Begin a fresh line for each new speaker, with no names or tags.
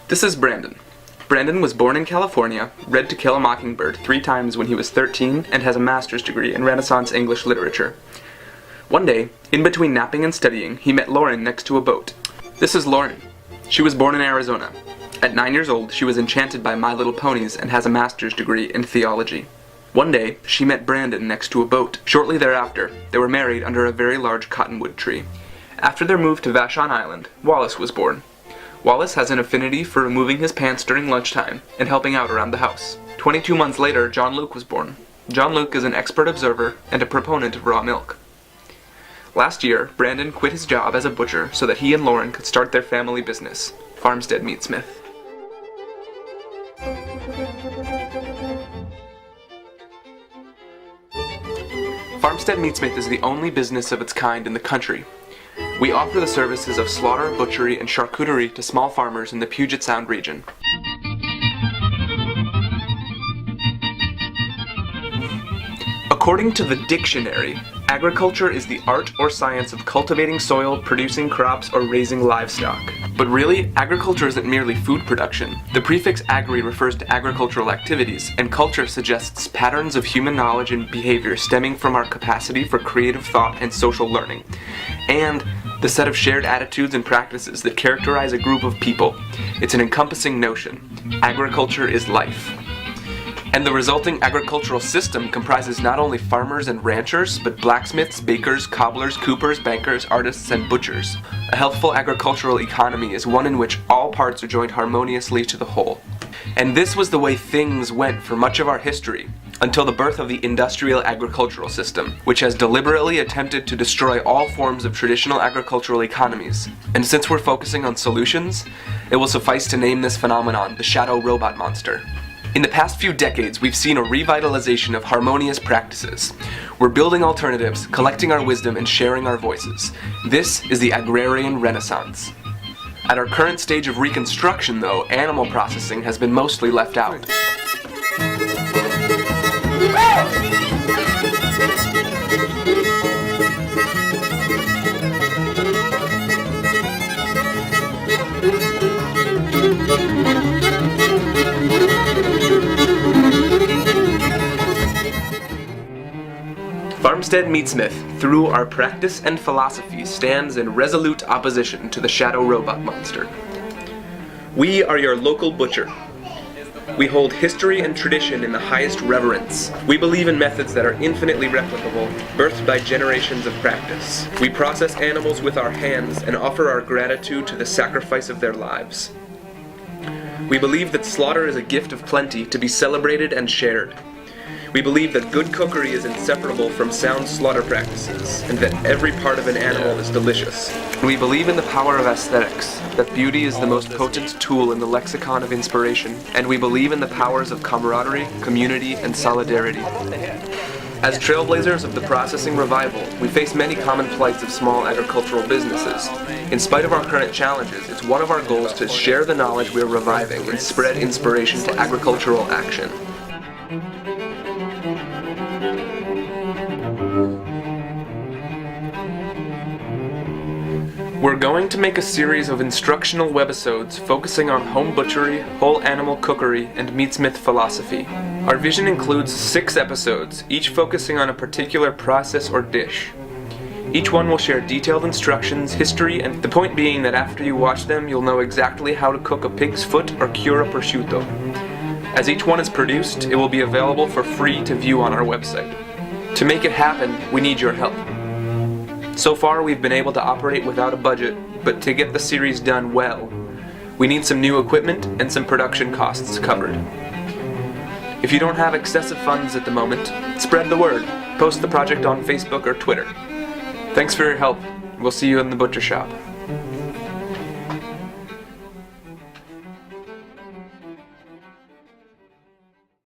This is Brandon. Brandon was born in California, read To Kill a Mockingbird 3 times when he was 13, and has a master's degree in Renaissance English literature. One day, in between napping and studying, he met Lauren next to a boat. This is Lauren. She was born in Arizona. At 9 years old, she was enchanted by My Little Ponies and has a master's degree in theology. One day, she met Brandon next to a boat. Shortly thereafter, they were married under a very large cottonwood tree. After their move to Vashon Island, Wallace was born. Wallace has an affinity for removing his pants during lunchtime and helping out around the house. 22 months later, John Luke was born. John Luke is an expert observer and a proponent of raw milk. Last year, Brandon quit his job as a butcher so that he and Lauren could start their family business, Farmstead Meatsmith. Farmstead Meatsmith is the only business of its kind in the country. We offer the services of slaughter, butchery, and charcuterie to small farmers in the Puget Sound region. According to the dictionary, agriculture is the art or science of cultivating soil, producing crops, or raising livestock. But really, agriculture isn't merely food production. The prefix agri refers to agricultural activities, and culture suggests patterns of human knowledge and behavior stemming from our capacity for creative thought and social learning, and the set of shared attitudes and practices that characterize a group of people. It's an encompassing notion. Agriculture is life. And the resulting agricultural system comprises not only farmers and ranchers, but blacksmiths, bakers, cobblers, coopers, bankers, artists, and butchers. A healthful agricultural economy is one in which all parts are joined harmoniously to the whole. And this was the way things went for much of our history, until the birth of the industrial agricultural system, which has deliberately attempted to destroy all forms of traditional agricultural economies. And since we're focusing on solutions, it will suffice to name this phenomenon the shadow robot monster. In the past few decades, we've seen a revitalization of harmonious practices. We're building alternatives, collecting our wisdom, and sharing our voices. This is the agrarian renaissance. At our current stage of reconstruction, though, animal processing has been mostly left out. Farmstead Meatsmith, through our practice and philosophy, stands in resolute opposition to the shadow robot monster. We are your local butcher. We hold history and tradition in the highest reverence. We believe in methods that are infinitely replicable, birthed by generations of practice. We process animals with our hands and offer our gratitude to the sacrifice of their lives. We believe that slaughter is a gift of plenty to be celebrated and shared. We believe that good cookery is inseparable from sound slaughter practices, and that every part of an animal is delicious. We believe in the power of aesthetics, that beauty is the most potent tool in the lexicon of inspiration, and we believe in the powers of camaraderie, community, and solidarity. As trailblazers of the processing revival, we face many common plights of small agricultural businesses. In spite of our current challenges, it's one of our goals to share the knowledge we are reviving and spread inspiration to agricultural action. We're going to make a series of instructional webisodes focusing on home butchery, whole animal cookery, and meatsmith philosophy. Our vision includes 6 episodes, each focusing on a particular process or dish. Each one will share detailed instructions, history, and the point being that after you watch them, you'll know exactly how to cook a pig's foot or cure a prosciutto. As each one is produced, it will be available for free to view on our website. To make it happen, we need your help. So far, we've been able to operate without a budget, but to get the series done well, we need some new equipment and some production costs covered. If you don't have excessive funds at the moment, spread the word. Post the project on Facebook or Twitter. Thanks for your help. We'll see you in the butcher shop.